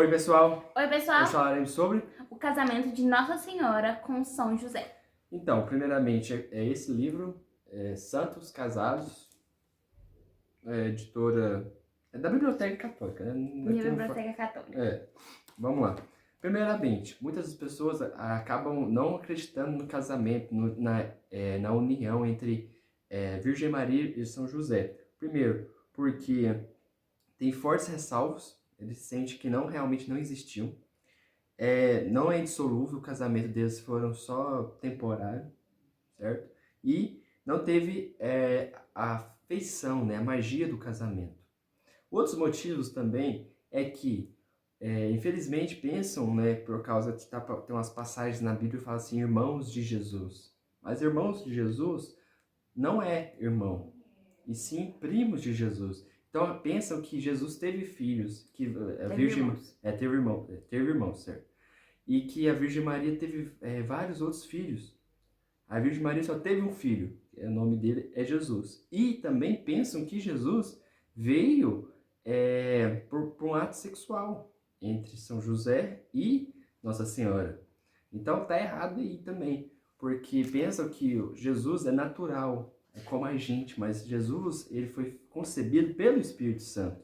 Oi, pessoal! Oi, pessoal! Hoje falaremos sobre... O casamento de Nossa Senhora com São José. Então, primeiramente, é esse livro, Santos Casados, editora... É da Biblioteca Católica, né? Minha Biblioteca Católica. Vamos lá. Primeiramente, muitas pessoas acabam não acreditando no casamento, na união entre Virgem Maria e São José. Primeiro, porque tem fortes ressalvos, eles sentem que realmente não existiu. Não é indissolúvel, o casamento deles foram só temporário, certo? E não teve a feição, né, a magia do casamento. Outros motivos também é que, infelizmente, pensam, né, por causa de tem umas passagens na Bíblia que falam assim, irmãos de Jesus. Mas irmãos de Jesus não é irmão, e sim primos de Jesus. Então pensam que Jesus teve filhos, que a Virgem teve irmãos, certo? E que a Virgem Maria teve vários outros filhos. A Virgem Maria só teve um filho, o nome dele é Jesus. E também pensam que Jesus veio por um ato sexual entre São José e Nossa Senhora. Então tá errado aí também, porque pensam que Jesus é natural, é como a gente, mas Jesus ele foi concebido pelo Espírito Santo.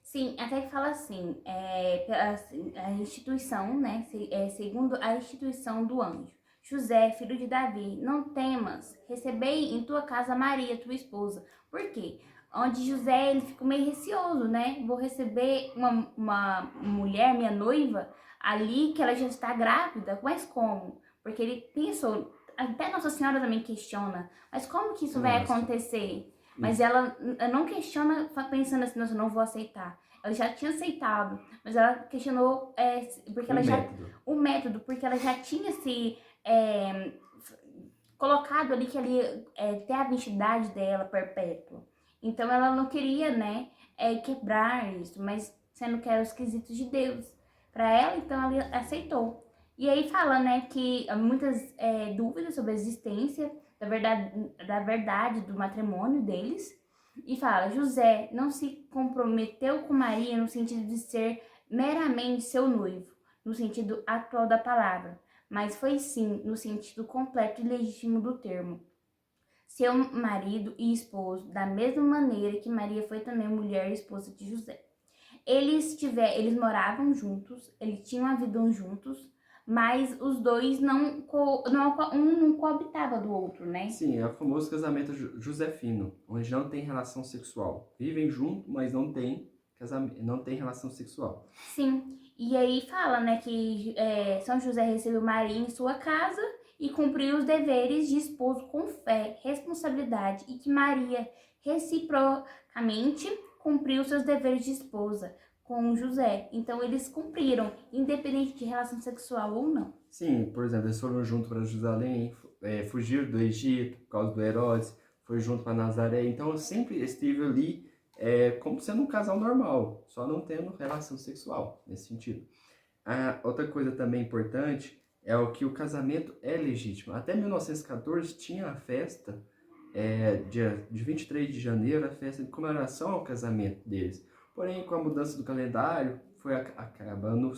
Sim, até que fala assim, a instituição, né, segundo a instituição do anjo. José, filho de Davi, não temas, recebei em tua casa Maria, tua esposa. Por quê? Onde José, ele ficou meio receoso, né? Vou receber uma mulher, minha noiva, ali que ela já está grávida, mas como? Porque ele pensou, até Nossa Senhora também questiona, mas como que isso vai acontecer? Mas ela não questiona pensando assim, nossa, eu não vou aceitar. Ela já tinha aceitado, mas ela questionou porque ela o método, porque ela já tinha se colocado ali que ela ia ter a virgindade dela perpétua. Então ela não queria, né, quebrar isso, mas sendo que eram os quesitos de Deus para ela, então ela aceitou. E aí fala, né, que há muitas dúvidas sobre a existência da verdade do matrimônio deles. E fala, José não se comprometeu com Maria no sentido de ser meramente seu noivo, no sentido atual da palavra, mas foi sim no sentido completo e legítimo do termo. Seu marido e esposo, da mesma maneira que Maria foi também mulher e esposa de José. Eles moravam juntos, eles tinham a vida juntos, mas os dois um não coabitava do outro, né? Sim, é o famoso casamento josefino, onde não tem relação sexual. Vivem junto, mas não tem relação sexual. Sim, e aí fala, né, que São José recebeu Maria em sua casa e cumpriu os deveres de esposo com fé, responsabilidade, e que Maria reciprocamente cumpriu seus deveres de esposa com José. Então eles cumpriram, independente de relação sexual ou não. Sim, por exemplo, eles foram juntos para Jerusalém, fugiram do Egito por causa do Herodes, foi junto para Nazaré, então sempre esteve ali como sendo um casal normal, só não tendo relação sexual, nesse sentido. Outra coisa também importante é que o casamento é legítimo. Até 1914 tinha a festa, dia de 23 de janeiro, a festa de comemoração ao casamento deles. Porém, com a mudança do calendário, foi acabando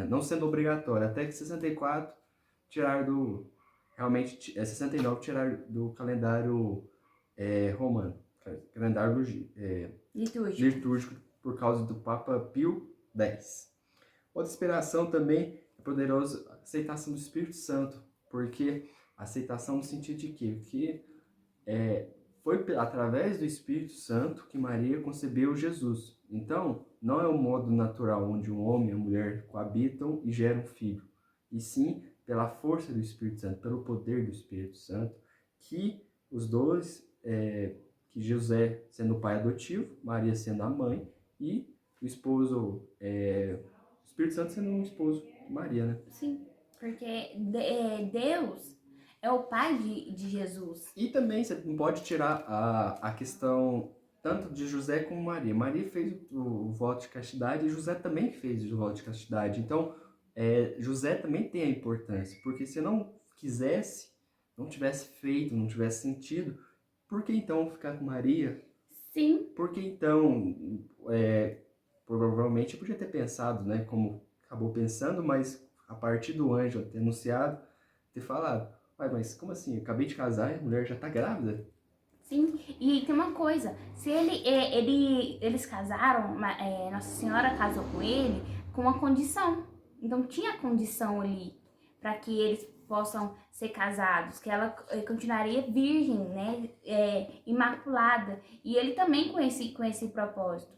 não sendo obrigatório. Até que 64 tiraram realmente, 69 tiraram do calendário romano, calendário litúrgico, por causa do Papa Pio X. Outra inspiração também é poderosa aceitação do Espírito Santo, porque aceitação no sentido de quê? Que foi através do Espírito Santo que Maria concebeu Jesus. Então, não é um modo natural onde um homem e a mulher coabitam e geram um filho, e sim pela força do Espírito Santo, pelo poder do Espírito Santo, que os dois, que José sendo o pai adotivo, Maria sendo a mãe, e o esposo, o Espírito Santo sendo um esposo de Maria, né? Sim, porque Deus é o pai de Jesus. E também você não pode tirar a questão tanto de José como Maria. Maria fez o voto de castidade e José também fez o voto de castidade. Então, José também tem a importância, porque se não quisesse, não tivesse feito, não tivesse sentido, por que então ficar com Maria? Sim. Por que então provavelmente podia ter pensado, né, como acabou pensando, mas a partir do anjo ter anunciado, ter falado, uai, mas como assim? Eu acabei de casar e a mulher já tá grávida? Sim, e tem uma coisa, se eles casaram, Nossa Senhora casou com ele com uma condição. Então tinha condição ali para que eles possam ser casados, que ela continuaria virgem, né, imaculada, e ele também com esse propósito.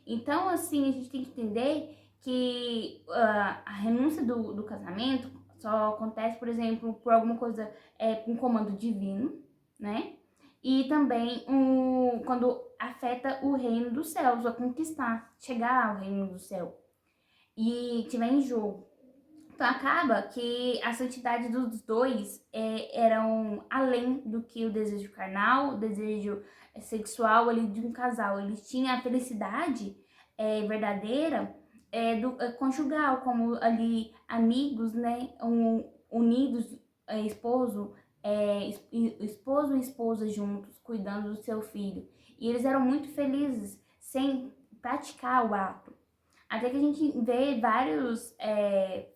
Então, assim, a gente tem que entender que a renúncia do casamento só acontece, por exemplo, por alguma coisa, um comando divino, né? E também quando afeta o reino dos céus, a conquistar, chegar ao reino do céu e tiver em jogo. Então acaba que a santidade dos dois eram além do que o desejo carnal, o desejo sexual ali de um casal. Eles tinham a felicidade verdadeira conjugal, como ali amigos, né, unidos, esposo, esposo e esposa juntos, cuidando do seu filho. E eles eram muito felizes sem praticar o ato. Até que a gente vê vários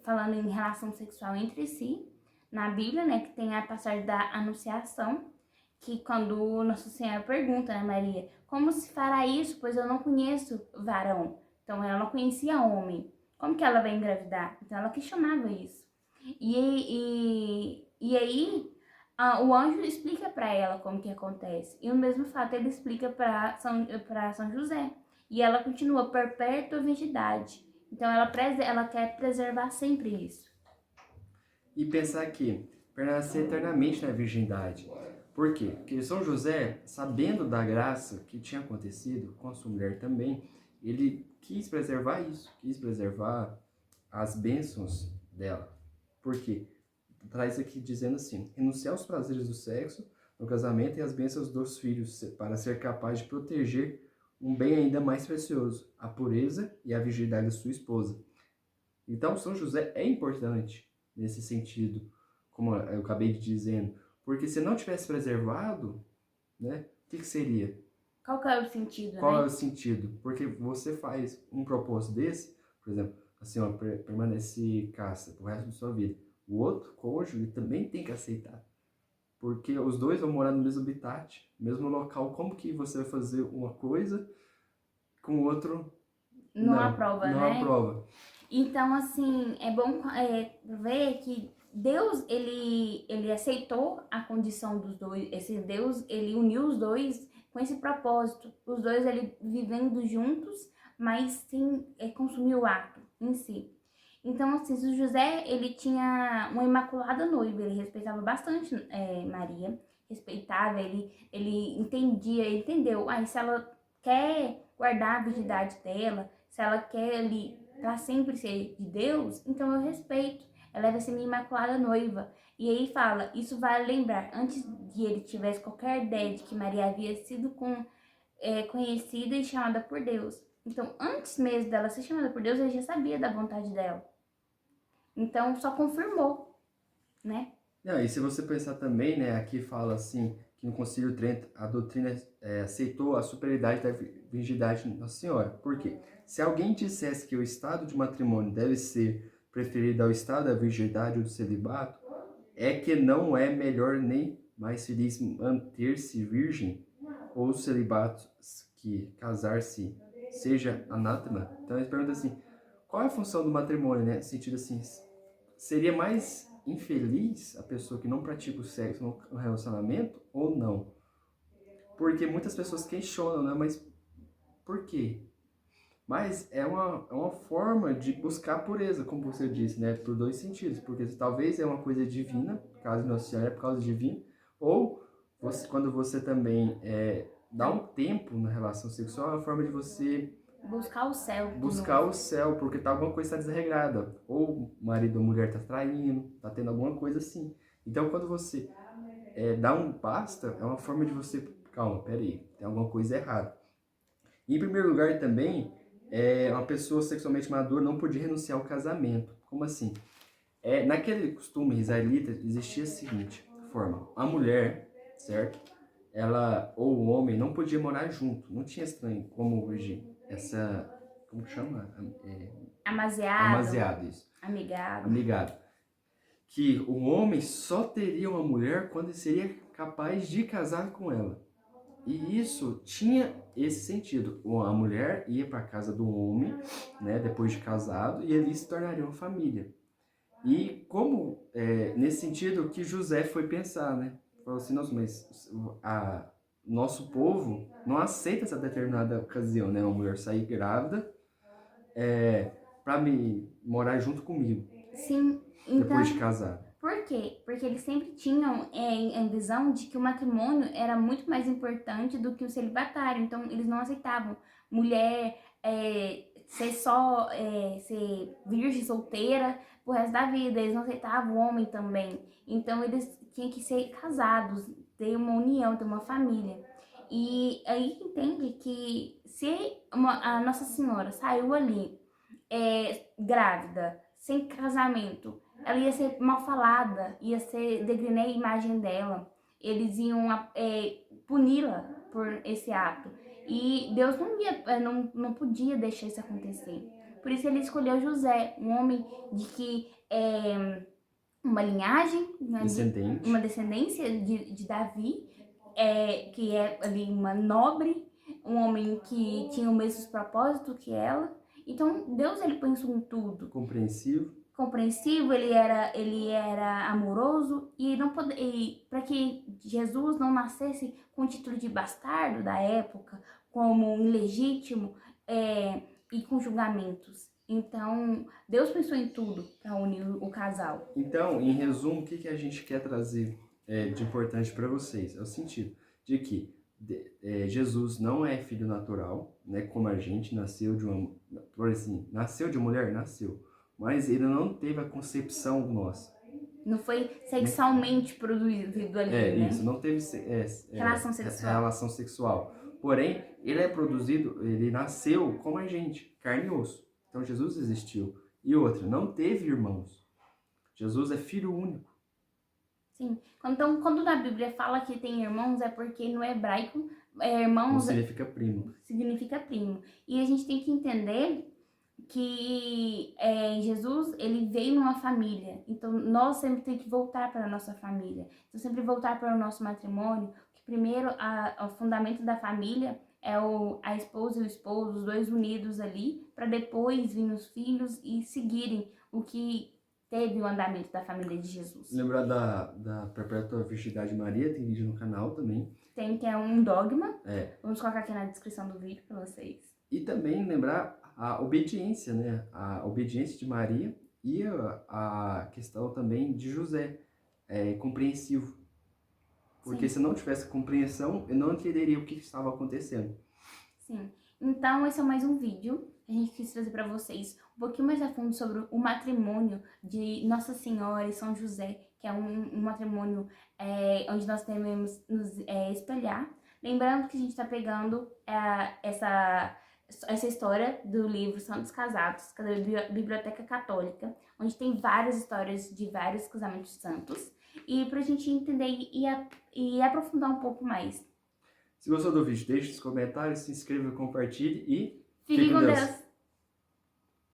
falando em relação sexual entre si, na Bíblia, né, que tem a passagem da Anunciação, que quando Nossa Senhora pergunta, né, Maria, como se fará isso, pois eu não conheço varão. Então, ela não conhecia homem. Como que ela vai engravidar? Então, ela questionava isso. E aí, o anjo explica para ela como que acontece. E o mesmo fato ele explica para São José. E ela continua perpétua virgindade. Então, ela quer preservar sempre isso. E pensar que permanecer eternamente na virgindade. Por quê? Porque São José, sabendo da graça que tinha acontecido com a sua mulher também, ele quis preservar isso, quis preservar as bênçãos dela. Por quê? Traz aqui dizendo assim, renunciar aos prazeres do sexo no casamento e as bênçãos dos filhos, para ser capaz de proteger um bem ainda mais precioso, a pureza e a virgindade da sua esposa. Então, São José é importante nesse sentido, como eu acabei de dizendo, porque se não tivesse preservado, né, o que seria? Qual que é o sentido, Qual é né? o sentido? Porque você faz um propósito desse, por exemplo, assim, ó, permanecer caça pro resto da sua vida. O outro cônjuge também tem que aceitar. Porque os dois vão morar no mesmo habitat, mesmo local. Como que você vai fazer uma coisa com o outro? Não Não, aprova, não né? aprova. Então, assim, é bom ver que Deus, ele aceitou a condição dos dois. Esse Deus, ele uniu os dois com esse propósito. Os dois, ele vivendo juntos, mas sem consumir o ato em si. Então, assim, o José, ele tinha uma imaculada noiva, ele respeitava bastante Maria, respeitava, ele entendeu, se ela quer guardar a virgindade dela, se ela quer ali para sempre ser de Deus, então eu respeito. Ela vai ser minha imaculada noiva. E aí fala, isso vale lembrar, antes de ele tivesse qualquer ideia de que Maria havia sido conhecida e chamada por Deus. Então, antes mesmo dela ser chamada por Deus, ele já sabia da vontade dela. Então, só confirmou, né? Não, e se você pensar também, né, aqui fala assim, que no Concílio Trento a doutrina aceitou a superioridade da virgindade de Nossa Senhora. Por quê? Se alguém dissesse que o estado de matrimônio deve ser preferido ao estado da virgindade ou do celibato, é que não é melhor nem mais feliz manter-se virgem ou celibato que casar-se seja anátema. Então ele pergunta assim, qual é a função do matrimônio, né? No sentido assim, seria mais infeliz a pessoa que não pratica o sexo no relacionamento ou não? Porque muitas pessoas questionam, né? Mas por quê? Mas é uma forma de buscar pureza, como você disse, né? Por dois sentidos. Porque talvez é uma coisa divina, caso de Nossa Senhora é por causa divina, ou quando você também dá um tempo na relação sexual, é uma forma de você Buscar o céu de buscar novo. o céu, porque tá alguma coisa está desregrada. Ou o marido ou a mulher tá traindo, tá tendo alguma coisa assim. Então, quando você dá um basta, é uma forma de você... Calma, peraí, tem alguma coisa errada. E, em primeiro lugar, também, uma pessoa sexualmente madura não podia renunciar ao casamento. Como assim? Naquele costume israelita, existia a seguinte forma. A mulher, certo? Ela, ou o homem, não podia morar junto. Não tinha estranho, como hoje, essa como que chama? Amaziado, Amaziado, isso. amigado. Amigado. Que o homem só teria uma mulher quando ele seria capaz de casar com ela. E isso tinha esse sentido. A mulher ia para a casa do homem, né, depois de casado, e ali se tornaria uma família. E como, nesse sentido, que José foi pensar, né? Falou assim, nossa, mas nosso povo não aceita essa determinada ocasião, né? Uma mulher sair grávida para me morar junto comigo, Sim, depois de então, casar. por quê? Porque eles sempre tinham a visão de que o matrimônio era muito mais importante do que o celibatário. Então, eles não aceitavam mulher ser só ser virgem solteira pro resto da vida. Eles não aceitavam o homem também. Então, eles tinham que ser casados, ter uma união, ter uma família. E aí entende que se a Nossa Senhora saiu ali grávida, sem casamento, ela ia ser mal falada, ia ser degrenar a imagem dela. Eles iam puni-la por esse ato. E Deus não podia deixar isso acontecer. Por isso ele escolheu José, um homem de que uma linhagem, né, uma descendência de Davi, que é ali uma nobre, um homem que tinha o mesmo propósito que ela. Então Deus ele pensou em tudo. Compreensivo, ele era amoroso e não para que Jesus não nascesse com o título de bastardo da época, como ilegítimo e com julgamentos. Então, Deus pensou em tudo para unir o casal. Então, em resumo, o que a gente quer trazer de importante para vocês? É o sentido de que Jesus não é filho natural, né, como a gente nasceu de uma, por assim, nasceu de mulher, nasceu, mas ele não teve a concepção nossa. Não foi sexualmente produzido ali, né? Isso, não teve relação sexual. Porém, ele é produzido, ele nasceu como a gente, carne e osso. Então, Jesus existiu. E outra, não teve irmãos. Jesus é filho único. Sim. Então, quando na Bíblia fala que tem irmãos, é porque no hebraico, irmãos... Não significa primo. Significa primo. E a gente tem que entender que Jesus, ele veio numa família. Então, nós sempre temos que voltar para a nossa família. Então, sempre voltar para o nosso matrimônio. Que primeiro, o fundamento da família é a esposa e o esposo, os dois unidos ali, para depois vir os filhos e seguirem o que teve o andamento da família de Jesus. Lembrar da Perpétua Virgindade de Maria, tem vídeo no canal também. Tem, que é um dogma. Vamos colocar aqui na descrição do vídeo para vocês. E também lembrar a obediência, né? A obediência de Maria e a questão também de José, compreensivo. Porque se não tivesse compreensão, eu não entenderia o que estava acontecendo. Sim. Então, esse é mais um vídeo. A gente quis trazer para vocês um pouquinho mais a fundo sobre o matrimônio de Nossa Senhora e São José, que é um matrimônio onde nós devemos nos espelhar. Lembrando que a gente está pegando essa história do livro Santos Casados, que é da Biblioteca Católica, onde tem várias histórias de vários casamentos santos, e para a gente entender e aprofundar um pouco mais. Se gostou do vídeo, deixe os comentários, se inscreva, compartilhe e fique com Deus!